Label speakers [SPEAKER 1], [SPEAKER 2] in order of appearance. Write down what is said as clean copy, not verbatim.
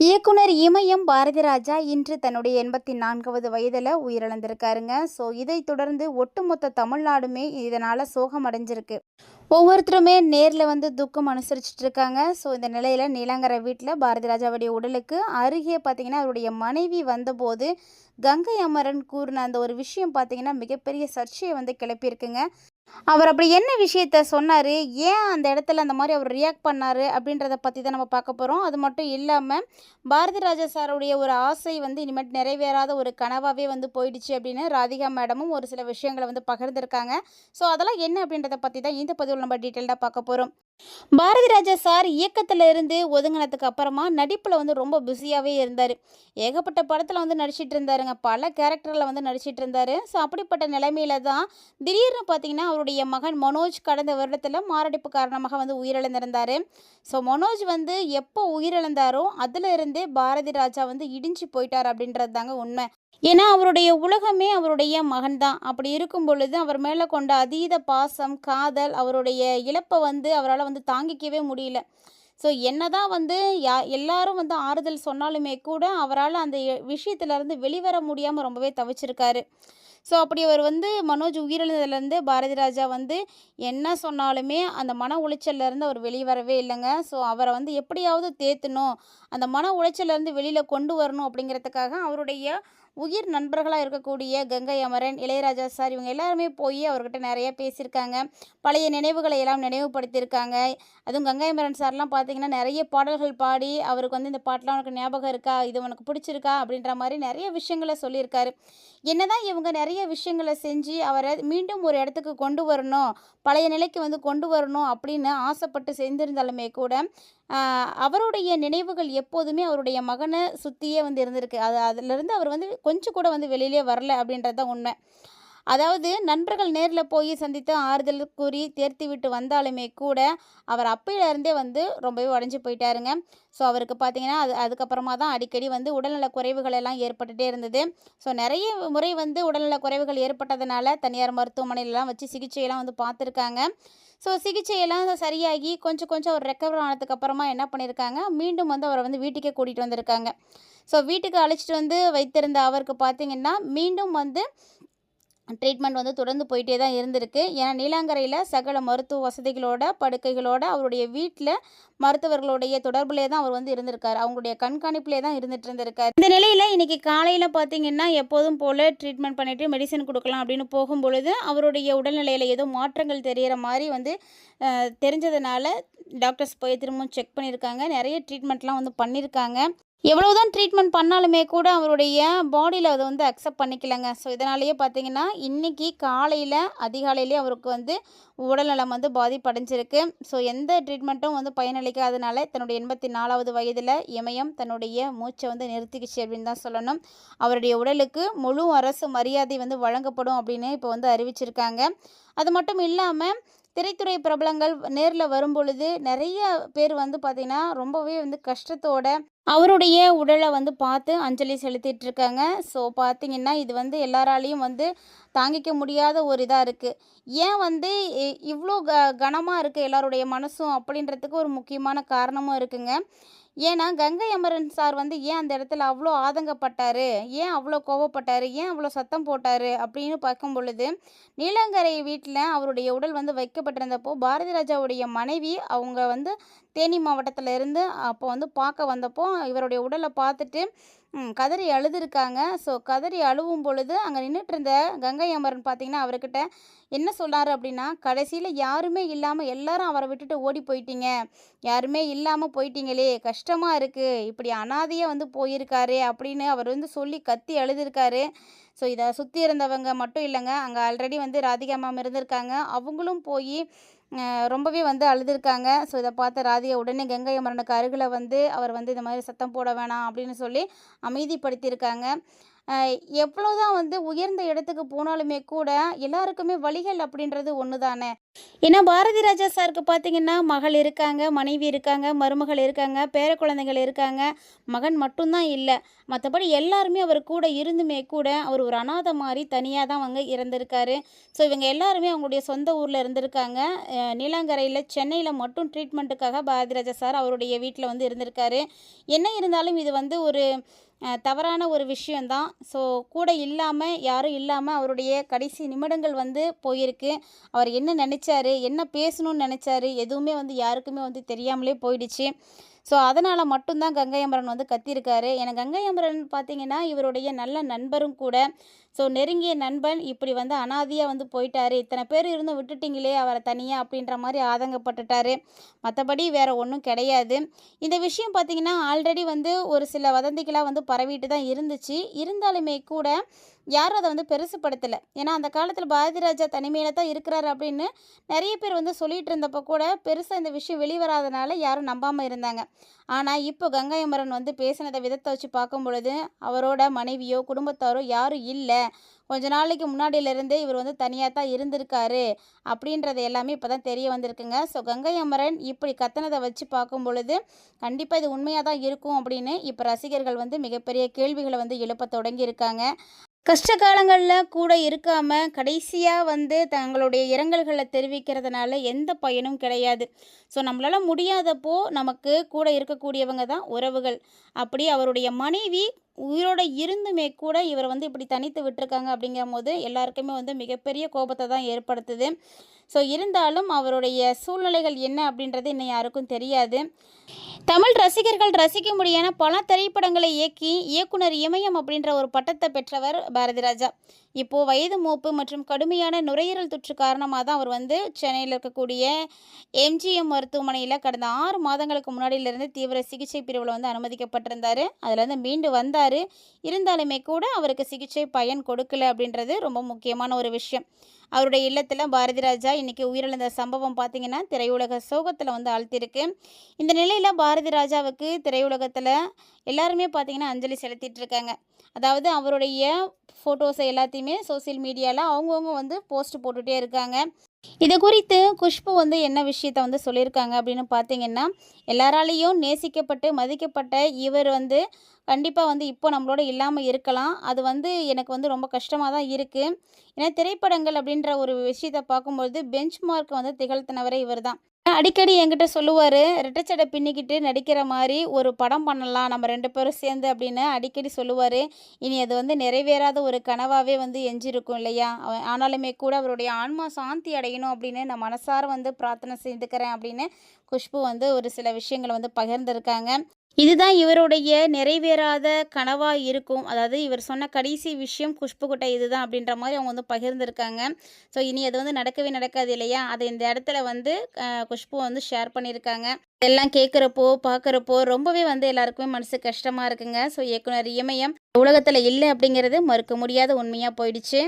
[SPEAKER 1] இயக்குனர் இமயம் பாரதிராஜா இன்று தன்னுடைய 84வது வயதில் உயிரிழந்திருக்காருங்க. ஸோ இதை தொடர்ந்து ஒட்டுமொத்த தமிழ்நாடுமே இதனால் சோகம் அடைஞ்சிருக்கு. ஒவ்வொருத்தருமே நேரில் வந்து துக்கம் அனுசரிச்சுட்டு இருக்காங்க. ஸோ இந்த நிலையில் நீலாங்கரை வீட்டில் பாரதிராஜாவுடைய உடலுக்கு அருகே பார்த்திங்கன்னா அவருடைய மனைவி வந்தபோது கங்கை அமரன் கூறின அந்த ஒரு விஷயம் பார்த்திங்கன்னா மிகப்பெரிய சர்ச்சையை வந்து கிளப்பியிருக்குங்க. அவர் அப்படி என்ன விஷயத்த சொன்னார், ஏன் அந்த இடத்துல அந்த மாதிரி அவர் ரியாக்ட் பண்ணார் அப்படின்றத பற்றி தான் நம்ம பார்க்க போகிறோம். அது மட்டும் இல்லாமல் பாரதிராஜா சாருடைய ஒரு ஆசை வந்து இனிமேட்டு நிறைவேறாத ஒரு கனவாகவே வந்து போயிடுச்சு அப்படின்னு ராதிகா மேடமும் ஒரு சில விஷயங்களை வந்து பகிர்ந்திருக்காங்க. ஸோ அதெல்லாம் என்ன அப்படின்றத பற்றி தான் இந்த பதிவில் நம்ம டீட்டெயில்டாக பார்க்க போகிறோம். பாரதிராஜா சார் இயக்கத்தில் இருந்து ஒதுங்கினதுக்கு அப்புறமா நடிப்பில் வந்து ரொம்ப பிஸியாகவே இருந்தார். ஏகப்பட்ட படத்தில் வந்து நடிச்சிட்டு இருந்தாருங்க. பல கேரக்டரில் வந்து நடிச்சிட்டு இருந்தார். ஸோ அப்படிப்பட்ட நிலைமையில தான் திடீர்னு பார்த்தீங்கன்னா அவருடைய மகன் மனோஜ் கடந்த வருடத்தில் மாரடைப்பு காரணமாக வந்து உயிரிழந்திருந்தார். ஸோ மனோஜ் வந்து எப்போ உயிரிழந்தாரோ அதில் இருந்தே பாரதி ராஜா வந்து இடிஞ்சு போயிட்டார் அப்படின்றது தாங்க உண்மை. ஏன்னா அவருடைய உலகமே அவருடைய மகன் தான். அப்படி இருக்கும் பொழுது அவர் மேலே கொண்ட அதீத பாசம், காதல், அவருடைய இழப்பை வந்து அவரால் வந்து தாங்கிக்கவே முடியல. ஸோ என்னதான் வந்து எல்லாரும் வந்து ஆறுதல் சொன்னாலுமே கூட அவரால் அந்த விஷயத்துலேருந்து வெளிவர முடியாமல் ரொம்பவே தவிச்சிருக்காரு. ஸோ அப்படி அவர் வந்து மனோஜ் உயிரிழந்ததுலேருந்து பாரதி ராஜா வந்து என்ன சொன்னாலுமே அந்த மன உளைச்சல்லேருந்து அவர் வெளியே வரவே இல்லைங்க. ஸோ அவரை வந்து எப்படியாவது தேற்றணும், அந்த மன உளைச்சல்லேருந்து வெளியில் கொண்டு வரணும் அப்படிங்கிறதுக்காக அவருடைய உயிர் நண்பர்களாக இருக்கக்கூடிய கங்கை அமரன், இளையராஜா சார் இவங்க எல்லாருமே போய் அவர்கிட்ட நிறைய பேசியிருக்காங்க. பழைய நினைவுகளை எல்லாம் நினைவுபடுத்தியிருக்காங்க. அதுவும் கங்கை அமரன் சார்லாம் பார்த்தீங்கன்னா நிறைய பாடல்கள் பாடி அவருக்கு வந்து இந்த பாட்டெலாம் உனக்கு ஞாபகம் இருக்கா, இது உனக்கு பிடிச்சிருக்கா அப்படின்ற மாதிரி நிறைய விஷயங்களை சொல்லியிருக்காரு. என்னதான் இவங்க நிறைய விஷயங்களை செஞ்சு அவரை மீண்டும் ஒரு இடத்துக்கு கொண்டு வரணும், பழைய நிலைக்கு வந்து கொண்டு வரணும் அப்படின்னு ஆசைப்பட்டு செஞ்சிருந்தாலுமே கூட அவருடைய நினைவுகள் எப்போதுமே அவருடைய மகனை சுற்றியே வந்து இருந்திருக்கு. அதிலிருந்து அவர் வந்து கொஞ்சம் கூட வந்து வெளியிலே வரல அப்படின்றது தான் உண்மை. அதாவது நண்பர்கள் நேரில் போய் சந்தித்து ஆறுதல் கூறி தேர்த்தி விட்டு வந்தாலுமே கூட அவர் அப்பையிலேருந்தே வந்து ரொம்பவே உடஞ்சி போயிட்டாருங்க. ஸோ அவருக்கு பார்த்தீங்கன்னா அதுக்கப்புறமா தான் அடிக்கடி வந்து உடல்நல குறைவுகள் எல்லாம் ஏற்பட்டுகிட்டே இருந்தது. ஸோ நிறைய முறை வந்து உடல்நல குறைவுகள் ஏற்பட்டதுனால தனியார் மருத்துவமனையிலலாம் வச்சு சிகிச்சையெல்லாம் வந்து பார்த்துருக்காங்க. ஸோ சிகிச்சையெல்லாம் சரியாகி கொஞ்சம் கொஞ்சம் அவர் ரெக்கவர் ஆனதுக்கப்புறமா என்ன பண்ணியிருக்காங்க, மீண்டும் வந்து அவரை வந்து வீட்டுக்கே கூட்டிகிட்டு வந்திருக்காங்க. ஸோ வீட்டுக்கு அழைச்சிட்டு வந்து வைத்திருந்த அவருக்கு பார்த்திங்கன்னா மீண்டும் வந்து ட்ரீட்மெண்ட் வந்து தொடர்ந்து போயிட்டே தான் இருந்திருக்கு. ஏன்னா நீலாங்கரையில் சகல மருத்துவ வசதிகளோட படுக்கைகளோட அவருடைய வீட்டில் மருத்துவர்களுடைய தொடர்புலே தான் அவர் வந்து இருந்திருக்காரு. அவங்களுடைய கண்காணிப்பிலே தான் இருந்துட்டு இருந்திருக்காரு. இந்த நிலையில் இன்றைக்கி காலையில் பார்த்திங்கன்னா எப்போதும் போல் ட்ரீட்மெண்ட் பண்ணிவிட்டு மெடிசன் கொடுக்கலாம் அப்படின்னு போகும்பொழுது அவருடைய உடல்நிலையில் ஏதோ மாற்றங்கள் தெரிகிற மாதிரி வந்து தெரிஞ்சதுனால டாக்டர்ஸ் போய் திரும்பவும் செக் பண்ணியிருக்காங்க. நிறைய ட்ரீட்மெண்ட்லாம் வந்து பண்ணியிருக்காங்க. எவ்வளவுதான் ட்ரீட்மெண்ட் பண்ணாலுமே கூட அவருடைய பாடியில் அதை வந்து அக்செப்ட் பண்ணிக்கலங்க. ஸோ இதனாலேயே பார்த்தீங்கன்னா இன்றைக்கி காலையில் அதிகாலையிலே அவருக்கு வந்து உடல்நலம் வந்து பாதிப்படைஞ்சிருக்கு. ஸோ எந்த ட்ரீட்மெண்ட்டும் வந்து பயனளிக்காதனால தன்னுடைய 84வது வயதில் இமயம் தன்னுடைய மூச்சை வந்து நிறுத்திக்கிச்சு அப்படின்னு தான் சொல்லணும். அவருடைய உடலுக்கு முழு அரசு மரியாதை வந்து வழங்கப்படும் அப்படின்னு இப்போ வந்து அறிவிச்சிருக்காங்க. அது மட்டும் இல்லாமல் திரைத்துறை பிரபலங்கள் நேரில் வரும்பொழுது நிறைய பேர் வந்து பார்த்திங்கன்னா ரொம்பவே வந்து கஷ்டத்தோட அவருடைய உடலை வந்து பார்த்து அஞ்சலி செலுத்திட்டுருக்காங்க. ஸோ பார்த்திங்கன்னா இது வந்து எல்லாராலையும் வந்து தாங்கிக்க முடியாத ஒரு இதாக இருக்குது. ஏன் வந்து இவ்வளோ கனமாக இருக்குது எல்லாருடைய மனசும் அப்படின்றதுக்கு ஒரு முக்கியமான காரணமும் இருக்குங்க. ஏன்னா கங்கை அமரன் சார் வந்து ஏன் அந்த இடத்துல அவ்வளோ ஆதங்கப்பட்டார், ஏன் அவ்வளோ கோவப்பட்டார், ஏன் அவ்வளோ சத்தம் போட்டார் அப்படின்னு பார்க்கும் பொழுது நீலங்கரை வீட்டில் அவருடைய உடல் வந்து வைக்கப்பட்டிருந்தப்போ பாரதி ராஜாவுடைய மனைவி அவங்க வந்து தேனி மாவட்டத்தில் இருந்து அப்போ வந்து பார்க்க வந்தப்போ இவருடைய உடலை பார்த்துட்டு கதறி அழுதுருக்காங்க. ஸோ கதறி அழுவும் பொழுது அங்கே நின்றுட்டு இருந்த கங்கை அமரன் பார்த்திங்கன்னா அவர்கிட்ட என்ன சொன்னார் அப்படின்னா, கடைசியில் யாருமே இல்லாமல் எல்லாரும் அவரை விட்டுட்டு ஓடி போயிட்டீங்க, யாருமே இல்லாமல் போயிட்டீங்களே கஷ்டமாக இருக்குது, இப்படி அனாதையாக வந்து போயிருக்காரு அப்படின்னு அவர் வந்து சொல்லி கத்தி அழுதுருக்காரு. ஸோ இதை சுற்றி இருந்தவங்க மட்டும் இல்லைங்க, அங்கே ஆல்ரெடி வந்து ராதிகா மேம் இருந்திருக்காங்க, அவங்களும் போய் ரொம்பவே வந்து அழுதுருக்காங்க. ஸோ இதை பார்த்த ராதிகா உடனே கங்கை அமரனுக்கு அருகில் வந்து அவர் வந்து இந்த மாதிரி சத்தம் போட வேணாம் அப்படின்னு சொல்லி அமைதிப்படுத்தியிருக்காங்க. எவ்வளோதான் வந்து உயர்ந்த இடத்துக்கு போனாலுமே கூட எல்லாருக்குமே வலிகள் அப்படின்றது ஒன்று தானே. ஏன்னா பாரதி ராஜா சாருக்கு பார்த்தீங்கன்னா மகள் இருக்காங்க, மனைவி இருக்காங்க, மருமகள் இருக்காங்க, பேர குழந்தைகள் இருக்காங்க, மகன் மட்டும்தான் இல்லை. மற்றபடி எல்லாருமே அவர் கூட இருந்துமே கூட அவர் ஒரு அனாதை மாதிரி தனியாக தான் அவங்க இறந்திருக்காரு. ஸோ இவங்க எல்லாருமே அவங்களுடைய சொந்த ஊரில் இருந்திருக்காங்க. நீலாங்கரையில் சென்னையில் மட்டும் ட்ரீட்மெண்ட்டுக்காக பாரதி ராஜா சார் அவருடைய வீட்டில் வந்து இருந்திருக்காரு. என்ன இருந்தாலும் இது வந்து ஒரு தவறான ஒரு விஷயந்தான். ஸோ கூட இல்லாமல் யாரும் இல்லாமல் அவருடைய கடைசி நிமிடங்கள் வந்து போயிருக்கு. அவர் என்ன நினச்சாரு, என்ன பேசணும்னு நினச்சாரு, எதுவுமே வந்து யாருக்குமே வந்து தெரியாமலே போயிடுச்சு. ஸோ அதனால் மட்டும்தான் கங்கை அமரன் வந்து கத்தியிருக்காரு. ஏன்னா கங்கை அமரன் பார்த்தீங்கன்னா இவருடைய நல்ல நண்பரும் கூட. ஸோ நெருங்கிய நண்பன் இப்படி வந்து அனாதையாக வந்து போயிட்டாரு, இத்தனை பேர் இருந்தும் விட்டுட்டிங்களே அவரை தனியாக அப்படின்ற மாதிரி ஆதங்கப்பட்டுட்டாரு. மற்றபடி வேறு ஒன்றும் கிடையாது. இந்த விஷயம் பார்த்திங்கன்னா ஆல்ரெடி வந்து ஒரு சில வதந்திகளாக வந்து பரவிட்டு தான் இருந்துச்சு. இருந்தாலுமே கூட யாரும் அதை வந்து பெருசுப்படுத்தலை. ஏன்னா அந்த காலத்தில் பாரதி ராஜா தனிமையில் தான் இருக்கிறாரு அப்படின்னு நிறைய பேர் வந்து சொல்லிகிட்டு இருந்தப்போ கூட பெருசாக இந்த விஷயம் வெளிவராதனால யாரும் நம்பாமல் இருந்தாங்க. ஆனால் இப்போ கங்கை அமரன் வந்து பேசினதை விதத்தை வச்சு பார்க்கும் பொழுது அவரோட மனைவியோ குடும்பத்தாரோ யாரும் இல்லை, கொஞ்ச நாளைக்கு முன்னாடியிலேருந்தே இவர் வந்து தனியாக தான் இருந்திருக்காரு அப்படின்றது எல்லாமே இப்போ தான் தெரிய வந்திருக்குங்க. ஸோ கங்கை அமரன் இப்படி கத்தனதை வச்சு பார்க்கும் பொழுது கண்டிப்பாக இது உண்மையாக தான் இருக்கும் அப்படின்னு இப்போ ரசிகர்கள் வந்து மிகப்பெரிய கேள்விகளை வந்து எழுப்ப தொடங்கியிருக்காங்க. கஷ்ட காலங்களில் கூட இருக்காமல் கடைசியாக வந்து தங்களுடைய இரங்கல்களை தெரிவிக்கிறதுனால எந்த பயனும் கிடையாது. ஸோ நம்மளால் முடியாதப்போ நமக்கு கூட இருக்கக்கூடியவங்க தான் உறவுகள். அப்படி அவருடைய மனைவி உயிரோடு இருந்துமே கூட இவரை வந்து இப்படி தனித்து விட்டுருக்காங்க அப்படிங்கும் போது எல்லாருக்குமே வந்து மிகப்பெரிய கோபத்தை தான் ஏற்படுத்துது. ஸோ இருந்தாலும் அவருடைய சூழ்நிலைகள் என்ன அப்படின்றது இன்னும் யாருக்கும் தெரியாது. தமிழ் ரசிகர்கள் ரசிக்க முடியான பல திரைப்படங்களை இயக்கி இயக்குனர் இமயம் அப்படின்ற ஒரு பட்டத்தை பெற்றவர் பாரதி ராஜா. இப்போது வயது மூப்பு மற்றும் கடுமையான நுரையீரல் தொற்று காரணமாக தான் அவர் வந்து சென்னையில் இருக்கக்கூடிய எம்ஜிஎம் மருத்துவமனையில் கடந்த 6 மாதங்களுக்கு முன்னாடியிலிருந்து தீவிர சிகிச்சை பிரிவில் வந்து அனுமதிக்கப்பட்டிருந்தார். அதிலேருந்து மீண்டு வந்தார். இருந்தாலுமே கூட அவருக்கு சிகிச்சை பயன் கொடுக்கல அப்படின்றது ரொம்ப முக்கியமான ஒரு விஷயம். அவருடைய இல்லத்தில் பாரதி ராஜா இன்றைக்கி உயிரிழந்த சம்பவம் பார்த்திங்கன்னா திரையுலக சோகத்தில் வந்து ஆழ்த்திருக்கு. இந்த நிலையில் பாரதி ராஜாவுக்கு திரையுலகத்தில் எல்லாருமே பார்த்திங்கன்னா அஞ்சலி செலுத்திட்டு இருக்காங்க. அதாவது அவருடைய ஃபோட்டோஸை எல்லாத்தையுமே சோசியல் மீடியாவில் அவங்கவுங்க வந்து போஸ்ட் போட்டுகிட்டே இருக்காங்க. இது குறித்து குஷ்பு வந்து என்ன விஷயத்த வந்து சொல்லியிருக்காங்க அப்படின்னு பார்த்தீங்கன்னா, எல்லாராலேயும் நேசிக்கப்பட்டு மதிக்கப்பட்ட இவர் வந்து கண்டிப்பாக வந்து இப்போ நம்மளோட இல்லாமல் இருக்கலாம். அது வந்து எனக்கு வந்து ரொம்ப கஷ்டமாக தான் இருக்குது. ஏன்னா திரைப்படங்கள் அப்படின்ற ஒரு விஷயத்தை பார்க்கும்பொழுது பெஞ்ச் மார்க் வந்து திகழ்த்தினவரே இவர் தான். அடிக்கடி என்கிட்ட சொல்லுவார், ரெட்டச்சடை பின்னிக்கிட்டு நடிக்கிற மாதிரி ஒரு படம் பண்ணலாம் நம்ம 2 பேரும் சேர்ந்து அப்படின்னு அடிக்கடி சொல்லுவார். இனி அது வந்து நிறைவேறாத ஒரு கனவாகவே வந்து எஞ்சிருக்கும் இல்லையா. ஆனாலுமே கூட அவருடைய ஆன்மா சாந்தி அடையணும் அப்படின்னு நான் மனசார வந்து பிரார்த்தனை செய்துக்கிறேன் அப்படின்னு குஷ்பு வந்து ஒரு சில விஷயங்களை வந்து பகிர்ந்திருக்காங்க. இதுதான் இவருடைய நிறைவேறாத கனவாக இருக்கும். அதாவது இவர் சொன்ன கடைசி விஷயம் குஷ்புகிட்ட இதுதான் அப்படின்ற மாதிரி அவங்க வந்து பகிர்ந்திருக்காங்க. ஸோ இனி அது வந்து நடக்கவே நடக்காது இல்லையா. அதை இந்த இடத்துல வந்து குஷ்பு வந்து ஷேர் பண்ணியிருக்காங்க. இதெல்லாம் கேட்குறப்போ பார்க்குறப்போ ரொம்பவே வந்து எல்லாருக்குமே மனசு கஷ்டமாக இருக்குங்க. ஸோ இயக்குனர் இமயம் உலகத்தில் இல்லை அப்படிங்கிறது மறுக்க முடியாத உண்மையாக போயிடுச்சு.